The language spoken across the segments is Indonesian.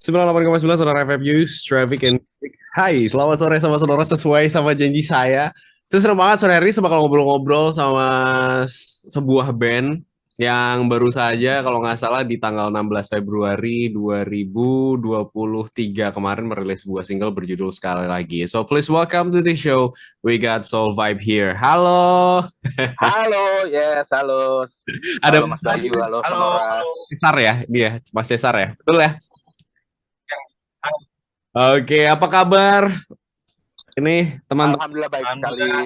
98,9 Saudara FF News, Traffic and Hai, selamat sore sama saudara sesuai sama janji saya. Seru banget sore hari ini bakal ngobrol-ngobrol sama sebuah band yang baru saja kalau nggak salah di tanggal 16 Februari 2023 kemarin merilis sebuah single berjudul Sekali Lagi. So please welcome to the show. We got Soul Vibe here. Halo. Halo, yes, halo. Ada Halo Mas Bayu, halo Halo, Sonora. halo. Cesar ya, dia Mas Cesar ya, betul ya? Oke, apa kabar? Ini teman-teman Alhamdulillah baik sekali. Alhamdulillah.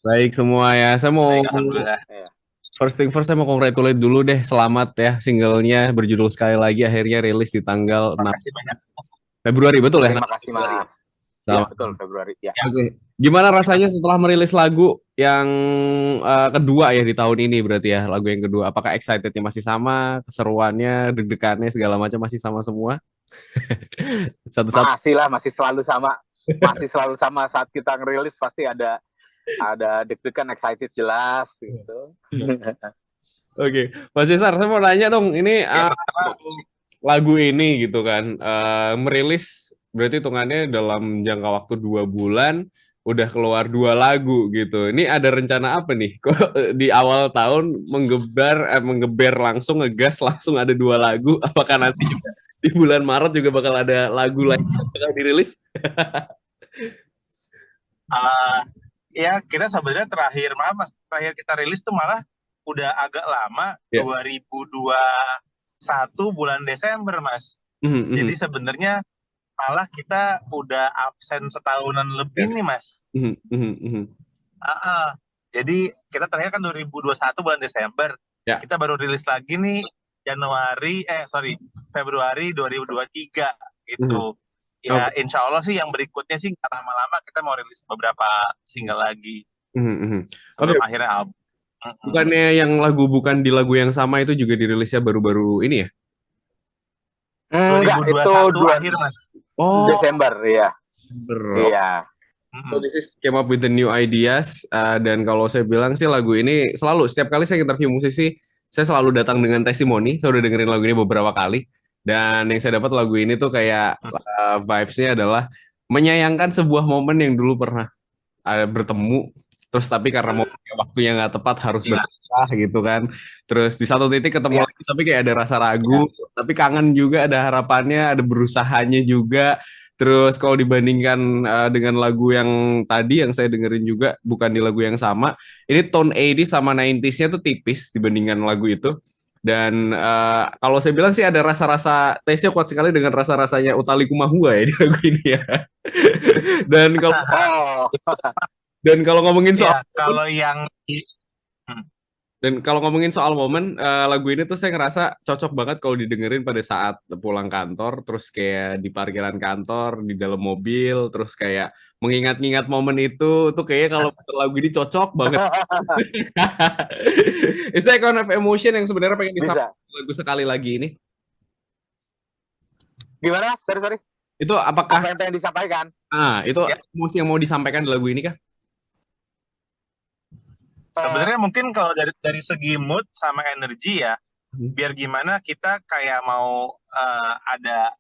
baik semua ya. Saya mau Baik, alhamdulillah. first thing first saya mau congratulate dulu deh. Selamat ya singlenya berjudul Sekali Lagi akhirnya rilis di tanggal 6 Makasih banyak. Februari, betul ya? Terima kasih Mas. Ya, Selamat. betul Februari. Ya. Oke. Gimana rasanya setelah merilis lagu yang kedua ya di tahun ini berarti ya, lagu yang kedua. Apakah excitednya masih sama, keseruannya, deg-degannya segala macam masih sama semua? Satu-satu. Masih selalu sama. Masih selalu sama saat kita ngerilis pasti ada deg-degan, excited jelas gitu. Oke, Mas Cesar, saya mau nanya dong, ini lagu ini gitu kan, merilis berarti hitungannya dalam jangka waktu 2 bulan, udah keluar 2 lagu gitu. Ini ada rencana apa nih? Kok di awal tahun menggeber langsung, ngegas langsung ada 2 lagu? Apakah nanti juga di bulan Maret juga bakal ada lagu lain yang bakal dirilis? Ya kita sebenarnya terakhir kita rilis tuh malah udah agak lama, Ya. 2021 bulan Desember, Mas. Jadi sebenarnya malah kita udah absen setahunan lebih nih, Mas. Jadi kita terakhir kan 2021 bulan Desember. Ya. Kita baru rilis lagi nih Februari 2023 gitu. Ya insya Allah sih yang berikutnya sih nggak lama-lama kita mau rilis beberapa single lagi. Sebelum akhirnya album. Bukannya yang lagu bukan di lagu yang sama itu juga dirilisnya baru-baru ini ya? Enggak, itu 2021 akhir, Mas. Oh, Desember ya. Iya. So this is came up with the new ideas, dan kalau saya bilang sih lagu ini selalu setiap kali saya interview musisi saya selalu datang dengan testimoni. Saya udah dengerin lagu ini beberapa kali dan yang saya dapat lagu ini tuh kayak vibes-nya adalah menyayangkan sebuah momen yang dulu pernah bertemu, terus tapi karena waktunya nggak tepat harus berpisah gitu kan. Terus di satu titik ketemu lagi tapi kayak ada rasa ragu, tapi kangen juga, ada harapannya, ada berusahanya juga. Terus kalau dibandingkan dengan lagu yang tadi yang saya dengerin juga bukan di lagu yang sama, ini tone 80 sama 90s-nya tuh tipis dibandingkan lagu itu. Dan kalau saya bilang sih ada rasa-rasa taste-nya kuat sekali dengan rasa-rasanya Utha Likumahua ya di lagu ini ya. Dan kalau ngomongin soal kalau ngomongin soal momen, lagu ini tuh saya ngerasa cocok banget kalau didengerin pada saat pulang kantor, terus kayak di parkiran kantor, di dalam mobil, terus kayak mengingat-ingat momen itu, tuh kayaknya kalau lagu ini cocok banget. Is that kind of emotion yang sebenarnya pengen disampaikan lagu Sekali Lagi ini? Gimana? Sorry. Itu apakah apa yang pengen disampaikan? Itu emosi yang mau disampaikan di lagu ini kah? Sebenarnya mungkin kalau dari segi mood sama energi ya, biar gimana kita kayak mau ada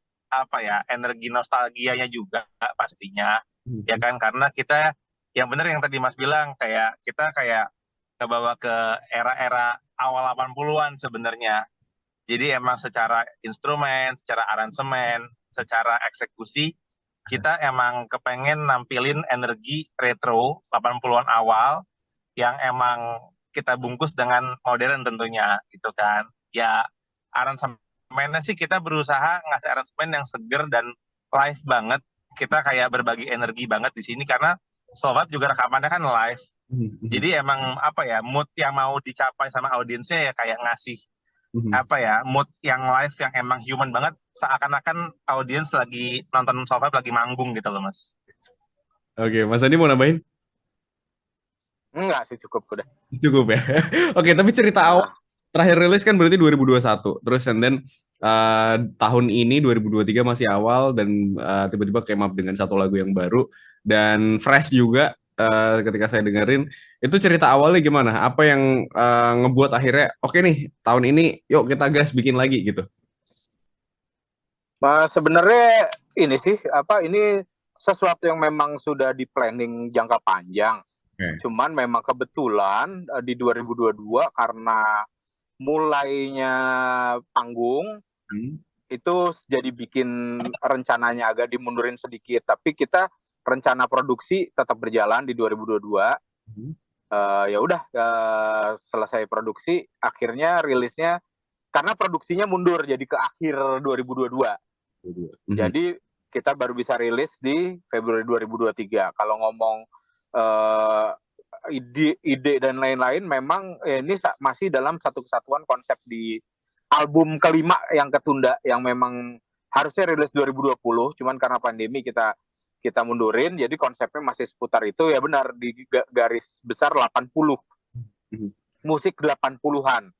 energi nostalgianya juga pastinya, ya kan, karena kita yang benar yang tadi Mas bilang kayak kita kayak kebawa ke era-era awal 80-an sebenarnya. Jadi emang secara instrumen, secara aransemen, secara eksekusi kita emang kepengen nampilin energi retro 80-an awal yang emang kita bungkus dengan modern tentunya gitu kan. Ya aransemennya sih kita berusaha ngasih aransemen yang seger dan live banget. Kita kayak berbagi energi banget di sini karena Soul Vibe juga rekamannya kan live. Jadi emang mood yang mau dicapai sama audiensnya ya kayak ngasih mood yang live yang emang human banget, seakan-akan audiens lagi nonton Soul Vibe lagi manggung gitu loh, Mas. Oke, Mas Andi mau nambahin? Enggak sih, cukup udah. Cukup ya. Oke, tapi cerita awal terakhir rilis kan berarti 2021. Terus and then tahun ini 2023 masih awal dan tiba-tiba came up dengan satu lagu yang baru dan fresh juga. Ketika saya dengerin itu cerita awalnya gimana? Apa yang ngebuat akhirnya oke nih tahun ini yuk kita gas bikin lagi gitu? Sebenarnya ini sih ini sesuatu yang memang sudah di planning jangka panjang. Cuman memang kebetulan di 2022 karena mulainya panggung itu jadi bikin rencananya agak dimundurin sedikit. Tapi kita rencana produksi tetap berjalan di 2022. Ya udah selesai produksi, akhirnya rilisnya karena produksinya mundur jadi ke akhir 2022. Jadi kita baru bisa rilis di Februari 2023. Kalau ngomong ide dan lain-lain, memang ini masih dalam satu kesatuan konsep di album kelima yang ketunda, yang memang harusnya rilis 2020, cuman karena pandemi kita mundurin, jadi konsepnya masih seputar itu. Ya benar, di garis besar 80 musik 80-an.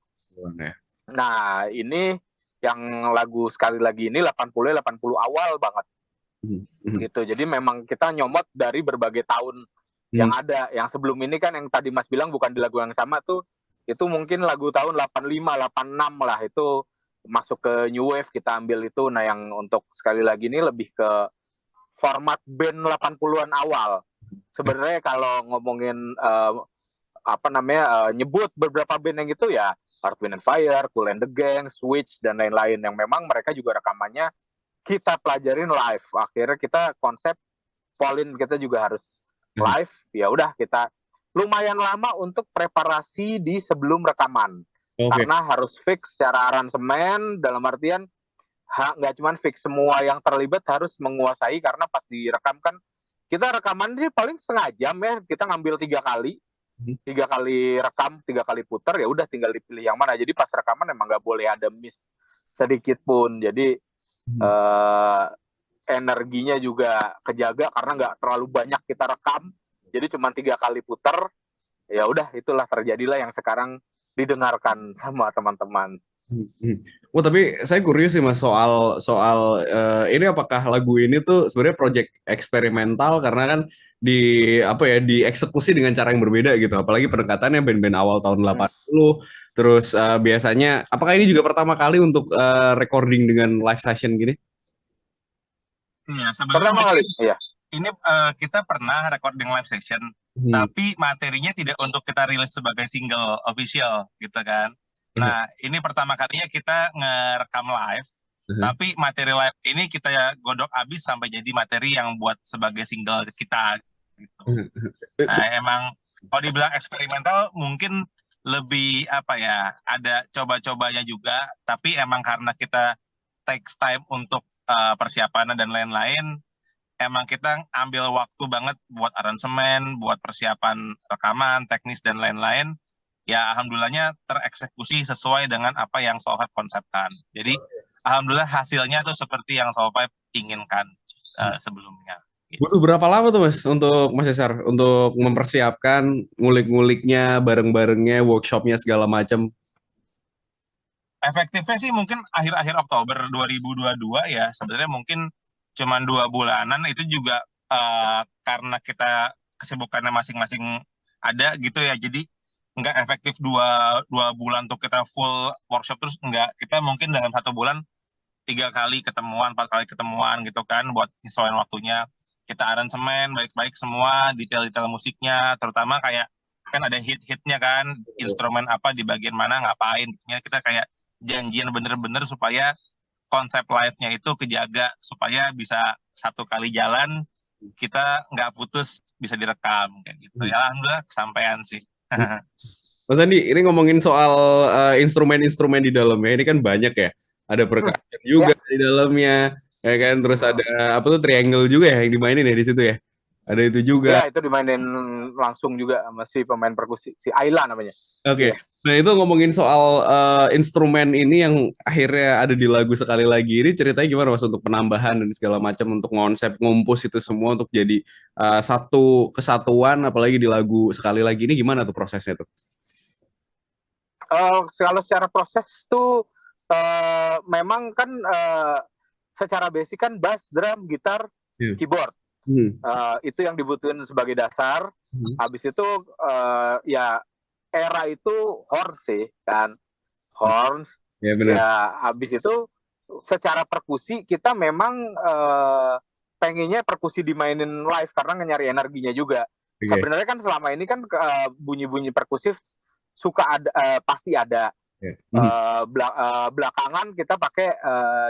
Nah ini yang lagu sekali lagi ini 80 awal banget gitu. Jadi memang kita nyomot dari berbagai tahun yang ada. Yang sebelum ini kan yang tadi Mas bilang bukan di lagu yang sama tuh, itu mungkin lagu tahun 85, 86 lah, itu masuk ke New Wave, kita ambil itu. Nah yang untuk sekali lagi ini lebih ke format band 80-an awal. Sebenarnya kalau ngomongin nyebut beberapa band yang itu ya Earth, Wind and Fire, Kool and the Gang, Switch, dan lain-lain, yang memang mereka juga rekamannya kita pelajarin live. Akhirnya kita konsep Pauline kita juga harus live. Ya udah, kita lumayan lama untuk preparasi di sebelum rekaman. Karena harus fix secara aransemen, dalam artian nggak cuma fix, semua yang terlibat harus menguasai. Karena pas direkam kan, kita rekaman ini paling setengah jam ya, kita ngambil 3 kali. 3 kali rekam, 3 kali putar, ya udah tinggal dipilih yang mana. Jadi pas rekaman emang nggak boleh ada miss sedikit pun. Jadi energinya juga kejaga karena nggak terlalu banyak kita rekam. Jadi cuma 3 kali putar. Ya udah, itulah terjadilah yang sekarang didengarkan sama teman-teman. Oh, tapi saya curious sih Mas soal ini, apakah lagu ini tuh sebenarnya project eksperimental karena kan dieksekusi dengan cara yang berbeda gitu, apalagi pendekatannya band-band awal tahun 80. Terus biasanya apakah ini juga pertama kali untuk recording dengan live session gini? Iya, sebenarnya ini kita pernah recording live session, tapi materinya tidak untuk kita rilis sebagai single official gitu kan. Nah, ini pertama kalinya kita ngerekam live, tapi materi live ini kita godok abis sampai jadi materi yang buat sebagai single kita gitu. Nah, emang kalau dibilang eksperimental mungkin lebih ada coba-cobanya juga, tapi emang karena kita takes time untuk persiapan dan lain-lain, emang kita ambil waktu banget buat aransemen, buat persiapan rekaman, teknis dan lain-lain. Ya alhamdulillahnya tereksekusi sesuai dengan apa yang Soul Vibe konsepkan. Jadi alhamdulillah hasilnya tuh seperti yang Soul Vibe inginkan sebelumnya. Butuh berapa lama tuh Mas untuk Mas Cesar untuk mempersiapkan ngulik-nguliknya, bareng-barengnya, workshopnya segala macam? Efektifnya sih mungkin akhir-akhir Oktober 2022 ya. Sebenarnya mungkin cuma 2 bulanan, itu juga karena kita kesibukannya masing-masing ada gitu ya. Jadi nggak efektif 2 bulan untuk kita full workshop terus, nggak. Kita mungkin dalam 1 bulan 3 kali ketemuan, 4 kali ketemuan gitu kan, buat nyesuaiin waktunya. Kita aransemen baik-baik semua, detail-detail musiknya, terutama kayak kan ada hit-hitnya kan, instrumen apa di bagian mana ngapain gitu. Kita kayak janjian bener-bener supaya konsep live-nya itu kejaga, supaya bisa 1 kali jalan kita nggak putus, bisa direkam kayak gitu. Ya alhamdulillah kesampaian sih. Mas Andi, ini ngomongin soal instrumen-instrumen di dalamnya, ini kan banyak ya. Ada percussion juga di dalamnya, ya kan. Terus ada triangle juga ya yang dimainin ya di situ ya. Ada itu juga. Ya, itu dimainin langsung juga sama si pemain perkusi, si Ayla namanya. Oke. Nah itu ngomongin soal instrumen ini yang akhirnya ada di lagu sekali lagi, ini ceritanya gimana Mas untuk penambahan dan segala macam, untuk konsep ngumpus itu semua untuk jadi satu kesatuan, apalagi di lagu sekali lagi ini, gimana tuh prosesnya tuh? Kalau secara proses tuh memang kan secara basic kan bass, drum, gitar, keyboard. Itu yang dibutuhin sebagai dasar. Habis itu ya era itu horns sih kan, horns. Ya habis itu secara perkusi kita memang pengennya perkusi dimainin live karena nyari energinya juga. Sebenarnya kan selama ini kan bunyi-bunyi perkusif suka ada, pasti ada. Belakangan kita pakai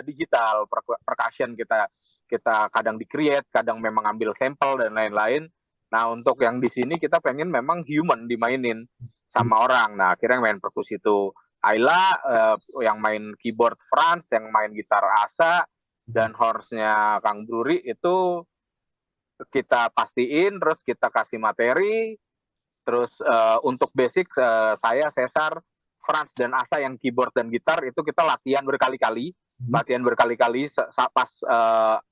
digital percussion, kita kadang di-create, kadang memang ambil sampel dan lain-lain. Nah, untuk yang di sini kita pengen memang human dimainin sama orang. Nah, akhirnya yang main perkusi itu Ayla, yang main keyboard Franz, yang main gitar Asa, dan horns-nya Kang Bruri itu kita pastiin, terus kita kasih materi, terus untuk basic saya, Cesar, Franz, dan Asa yang keyboard dan gitar itu kita latihan berkali-kali, pas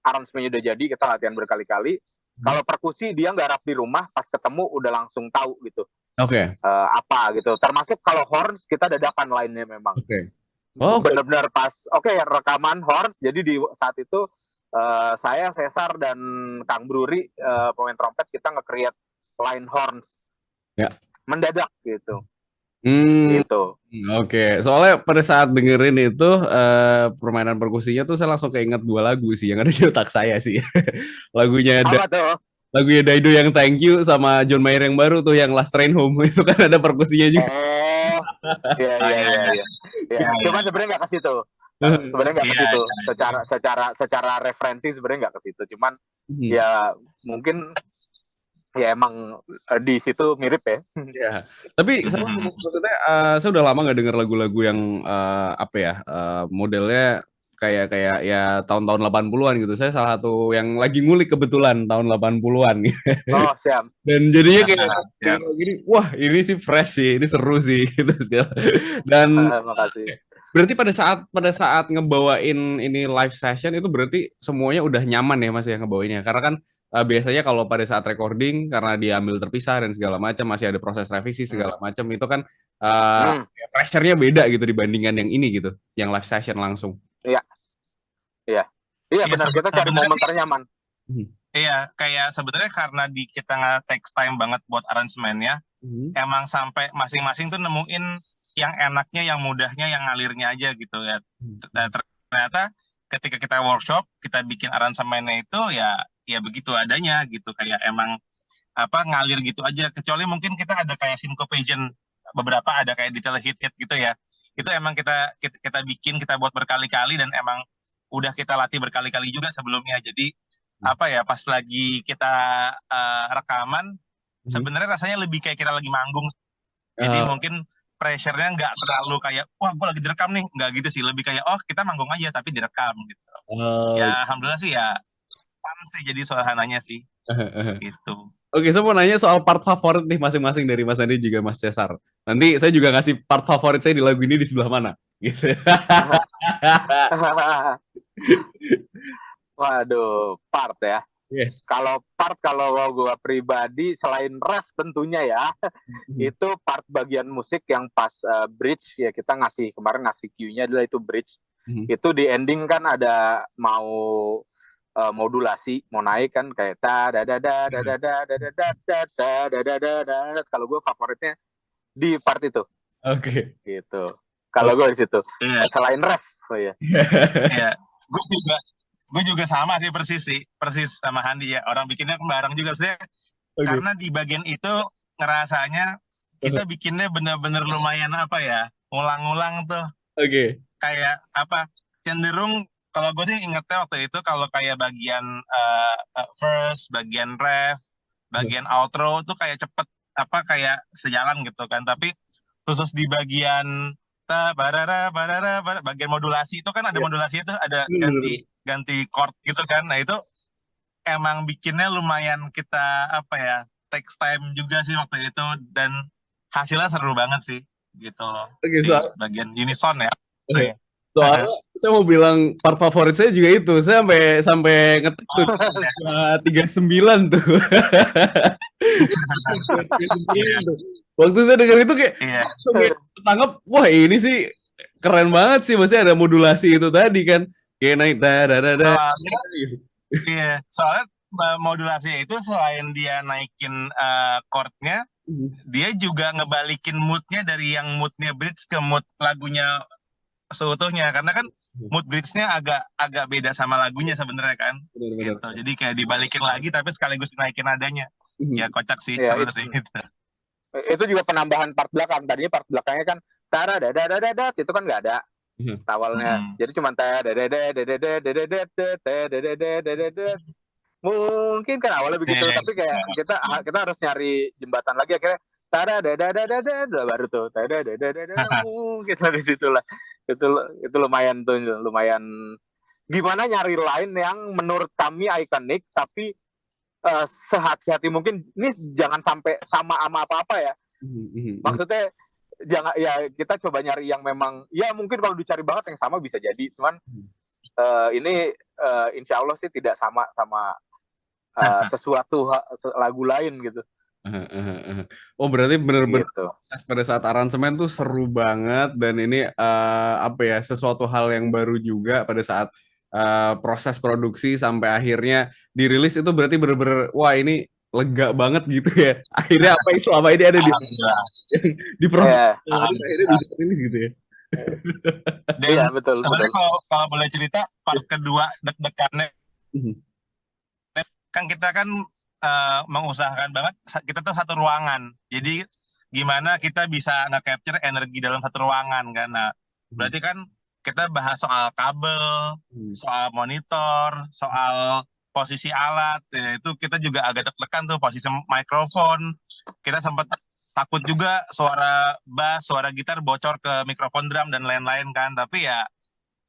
arrangementnya udah jadi kita latihan berkali-kali. Kalau perkusi dia garap di rumah, pas ketemu udah langsung tahu gitu. Apa gitu. Termasuk kalau horns kita dadakan lainnya memang. Benar-benar pas rekaman horns, jadi di saat itu saya, Cesar, dan Kang Bruri, pemain trompet, kita nge-create line horns mendadak gitu. Gitu. Soalnya pada saat dengerin itu permainan perkusinya tuh saya langsung keinget 2 lagu sih yang ada di otak saya sih. Lagunya Daido yang Thank You sama John Mayer yang baru tuh yang Last Train Home itu kan ada perkusinya juga. Iya. Cuman sebenarnya nggak ke situ. Sebenarnya nggak ke situ. Secara referensi sebenarnya nggak ke situ. Cuman ya mungkin ya emang di situ mirip ya. Ya. Tapi maksudnya saya udah lama nggak dengar lagu-lagu yang modelnya kayak ya tahun-tahun 80-an gitu. Saya salah satu yang lagi ngulik kebetulan tahun 80-an gitu. Oh, siap. Dan jadinya kayak gini, wah ini sih fresh sih, ini seru sih gitu. Dan makasih. Berarti pada saat ngebawain ini live session itu berarti semuanya udah nyaman ya Mas ya ngebawainya. Karena kan biasanya kalau pada saat recording karena diambil terpisah dan segala macam masih ada proses revisi segala macam itu kan pressure-nya beda gitu dibandingkan yang ini gitu, yang live session langsung. Iya benar, kita cari momen ternyaman. Iya, kayak sebenarnya karena kita nggak takes time banget buat aransemennya, emang sampai masing-masing tuh nemuin yang enaknya, yang mudahnya, yang ngalirnya aja gitu ya. Ternyata ketika kita workshop, kita bikin aransemennya itu ya begitu adanya gitu, kayak emang ngalir gitu aja. Kecuali mungkin kita ada kayak syncopation, beberapa ada kayak detail hit gitu ya. Itu emang kita bikin, kita buat berkali-kali dan emang udah kita latih berkali-kali juga sebelumnya. Jadi pas lagi kita rekaman, sebenarnya rasanya lebih kayak kita lagi manggung. Jadi mungkin pressure-nya nggak terlalu kayak wah gue lagi direkam nih, nggak gitu sih, lebih kayak kita manggung aja tapi direkam gitu. Ya alhamdulillah sih ya fun sih jadi suasananya sih gitu. Oke, saya mau nanya soal part favorit nih masing-masing dari Mas Andi juga Mas Cesar. Nanti saya juga ngasih part favorit saya di lagu ini di sebelah mana gitu. Waduh, part ya. Yes. Kalau gue pribadi selain ref tentunya ya, itu part bagian musik yang pas bridge ya, kita kemarin ngasih cue-nya adalah itu bridge. Itu di ending kan ada mau modulasi, mau naik kan kayak kalau gue favoritnya di part itu. Gitu. Kalau gue di situ. Selain ref, Iya. Gue juga sama sih, persis sama Handi ya. Orang bikinnya bareng juga maksudnya. Karena di bagian itu ngerasanya kita bikinnya bener-bener lumayan ngulang-ngulang tuh. Kayak cenderung kalau gue sih ingetnya waktu itu kalau kayak bagian first, bagian ref, bagian outro tuh kayak cepet kayak sejalan gitu kan. Tapi khusus di bagian bagian modulasi itu kan ada modulasi itu ada ganti chord gitu kan. Nah itu emang bikinnya lumayan kita takes time juga sih waktu itu dan hasilnya seru banget sih gitu. Bagian unison ya. Soalnya saya mau bilang part favorit saya juga itu. Saya sampai ngetik tuh 39 tuh. Waktu saya denger itu kayak tangkap, wah ini sih keren banget sih, maksudnya ada modulasi itu tadi kan, kayak naik Iya, soalnya modulasi itu selain dia naikin chordnya, dia juga ngebalikin moodnya dari yang moodnya bridge ke mood lagunya seutuhnya karena kan mood bridge-nya agak beda sama lagunya sebenarnya kan. Benar-benar. Gitu. Jadi kayak dibalikin lagi tapi sekaligus dinaikin nadanya. Ya kocak sih, Ya, seru sih gitu. itu juga penambahan part belakang. Tadinya part belakangnya kan tara dada itu kan nggak ada awalnya. Jadi cuma mungkin kan awalnya begitu, tapi kayak kita harus nyari jembatan lagi akhirnya tara dada baru tuh mungkin dari situlah. Itu lumayan tuh, lumayan gimana nyari line yang menurut kami ikonik tapi sehati-hati mungkin. Ini jangan sampai sama apa-apa ya. Maksudnya jangan, ya kita coba nyari yang memang ya mungkin kalau dicari banget yang sama bisa jadi, cuman ini insya Allah sih tidak sama sesuatu lagu lain gitu. Oh berarti benar-benar Gitu. proses pada saat aransemen tuh seru banget dan ini apa ya, sesuatu hal yang baru juga pada saat proses produksi sampai akhirnya dirilis. Itu berarti bener-bener wah ini lega banget gitu ya. Akhirnya apa yang selama ini ada di proses akhirnya bisa rilis gitu ya. Dan iya, betul. Sebenarnya kalau boleh cerita part kedua deg-degannya kan kita kan mengusahakan banget kita tuh satu ruangan. Jadi gimana kita bisa nge-capture energi dalam satu ruangan kan. Nah, berarti kan kita bahas soal kabel, soal monitor, soal posisi alat, ya, itu kita juga agak deg-degan tuh posisi mikrofon. Kita sempat takut juga suara bass, suara gitar bocor ke mikrofon drum dan lain-lain kan. Tapi ya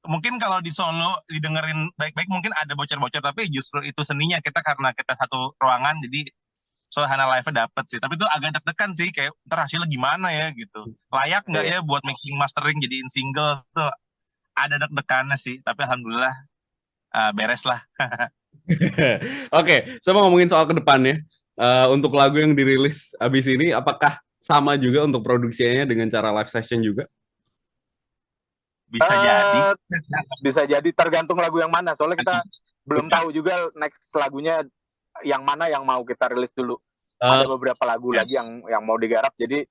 mungkin kalau di Solo didengerin baik-baik mungkin ada bocor-bocor, tapi justru itu seninya kita karena kita satu ruangan jadi suasana live-nya dapet sih. Tapi itu agak deg-degan sih, kayak ntar hasilnya gimana ya gitu. Layak nggak ya buat mixing mastering jadiin single tuh, ada deg-degannya sih. Tapi alhamdulillah beres lah. Oke, saya mau ngomongin soal kedepannya. Untuk lagu yang dirilis abis ini, apakah sama juga untuk produksinya dengan cara live session juga? Bisa jadi. Bisa jadi, tergantung lagu yang mana. Soalnya kita belum tahu juga next lagunya yang mana yang mau kita rilis dulu. Ada beberapa lagu lagi yang mau digarap. Jadi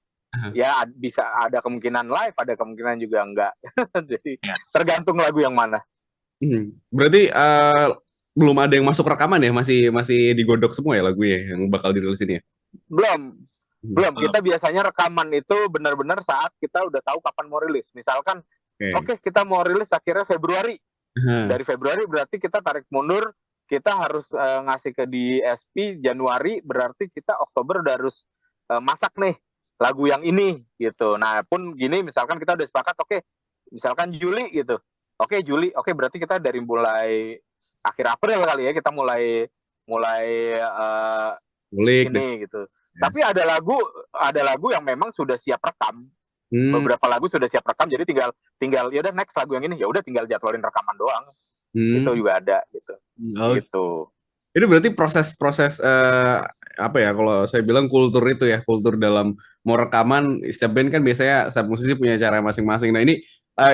ya bisa ada kemungkinan live, ada kemungkinan juga enggak. Jadi tergantung lagu yang mana. Berarti belum ada yang masuk rekaman ya? Masih digodok semua ya lagunya yang bakal dirilis ini ya? Belum. Kita biasanya rekaman itu benar-benar saat kita udah tahu kapan mau rilis. Misalkan Oke, kita mau rilis akhirnya Februari. Dari Februari berarti kita tarik mundur, kita harus ngasih ke DSP Januari, berarti kita Oktober udah harus masak nih lagu yang ini gitu. Nah pun gini, misalkan kita udah sepakat, oke, misalkan Juli gitu. Oke, Juli, oke berarti kita dari mulai akhir April kali ya, kita mulai ini gitu. Tapi ada lagu yang memang sudah siap rekam. Beberapa lagu sudah siap rekam, jadi tinggal ya udah next lagu yang ini ya udah tinggal jadwalin rekaman doang. Itu juga ada gitu. Gitu. Ini berarti proses apa ya, kalau saya bilang kultur itu ya, kultur dalam mau rekaman. Setiap band kan biasanya setiap musisi punya cara masing-masing. Nah ini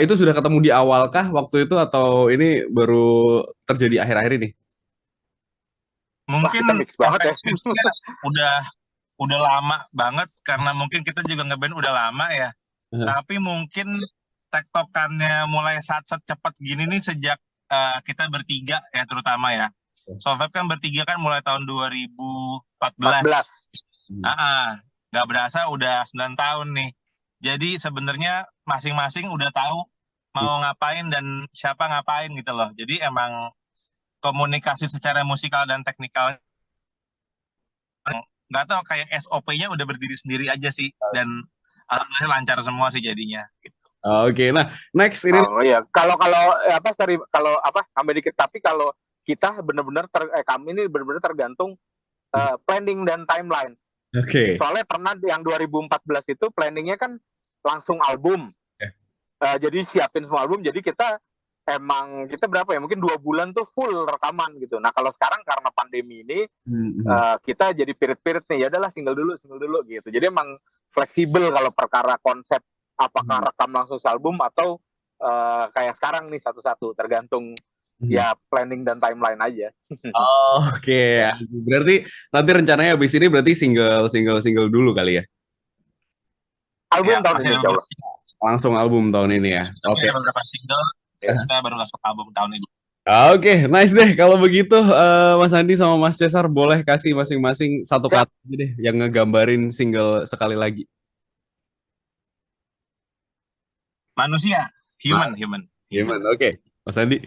itu sudah ketemu di awal kah waktu itu atau ini baru terjadi akhir-akhir ini? Mungkin mix banget ya. udah lama banget karena mungkin kita juga ngeband udah lama ya. Tapi mungkin tektokannya mulai set cepat gini nih sejak kita bertiga ya, terutama ya. Solveig kan bertiga kan mulai tahun 2014. Nggak berasa udah 9 tahun nih. Jadi sebenarnya masing-masing udah tahu mau ngapain dan siapa ngapain gitu loh. Jadi emang komunikasi secara musikal dan teknikal nggak tahu, kayak SOP-nya udah berdiri sendiri aja sih, dan alhamdulillah lancar semua sih jadinya gitu. Oke, nah next ini kalau tambah dikit, tapi kalau kita benar-benar kami ini benar-benar tergantung planning dan timeline. Soalnya pernah yang 2014 itu planningnya kan langsung album. Jadi siapin semua album, jadi kita berapa ya, mungkin 2 bulan tuh full rekaman gitu. Nah kalau sekarang karena pandemi ini kita jadi pirit-pirit nih, ya adalah single dulu gitu. Jadi emang fleksibel kalau perkara konsep, apakah rekam langsung album atau kayak sekarang nih satu-satu, tergantung ya planning dan timeline aja. Oke. Berarti nanti rencananya habis ini berarti single dulu kali ya? Album tahun ini, insya Allah. Langsung album tahun ini ya. Tapi Oke. ada beberapa single kita baru masuk album tahun ini. Oke, nice deh. Kalau begitu, Mas Andi sama Mas Cesar boleh kasih masing-masing satu Siap. kata aja deh yang ngegambarin single sekali lagi. Manusia, human. Gimana? Oke, Mas Andi.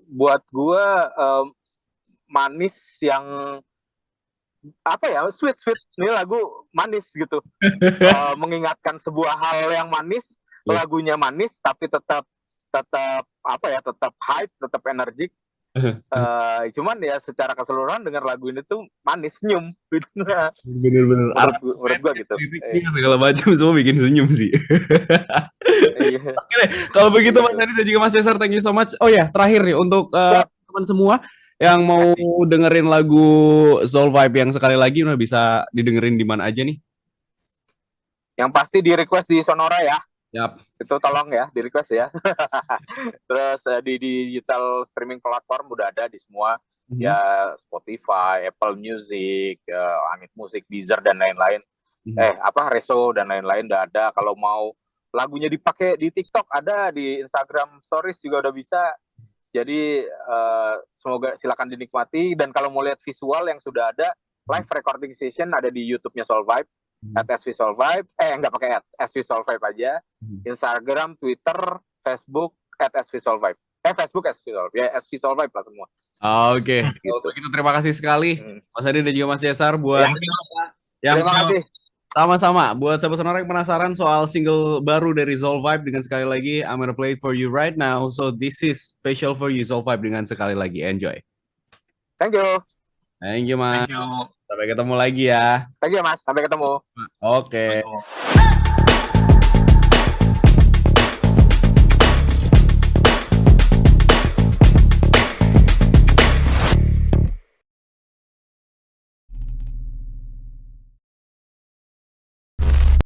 Buat gue manis yang apa ya, sweet ini lagu manis gitu. Mengingatkan sebuah hal yang manis, lagunya manis tapi tetap apa ya, tetap hype, tetap energik. Cuman ya secara keseluruhan dengar lagu ini tuh manis, senyum. Bener-bener. Menurut gua gitu. Liriknya segala macam semua bikin senyum sih. Iya. Oke deh, kalau begitu Mas Andi dan juga Mas Cesar, thank you so much. Oh ya, terakhir nih untuk teman semua yang mau dengerin lagu Soul Vibe yang sekali lagi udah bisa didengerin di mana aja nih? Yang pasti di request di Sonora ya. Yap. Itu tolong ya, di request ya. Terus di digital streaming platform udah ada di semua. Ya Spotify, Apple Music, Angit Musik, Deezer dan lain-lain. Reso dan lain-lain udah ada. Kalau mau lagunya dipakai di TikTok ada, di Instagram Stories juga udah bisa. Jadi semoga silakan dinikmati, dan kalau mau lihat visual yang sudah ada, live recording session ada di YouTube-nya Soul Vibe. @SV Soul Vibe, nggak pakai @SV Soul Vibe aja. Instagram, Twitter, Facebook @SV Soul Vibe. Facebook SV Soul Vibe, ya SV Soul Vibe lah semua. Oke. Kalau begitu terima kasih sekali Mas Adi dan juga Mas Cesar buat Terima kasih. Sama-sama. Buat sahabat Sonora yang penasaran soal single baru dari Soul Vibe dengan sekali lagi I'm gonna play it for you right now. So this is special for you, Soul Vibe dengan sekali lagi. Enjoy. Thank you. Thank you, Mas. Thank you. Sampai ketemu lagi ya. Thank you, Mas. Sampai ketemu. Oke.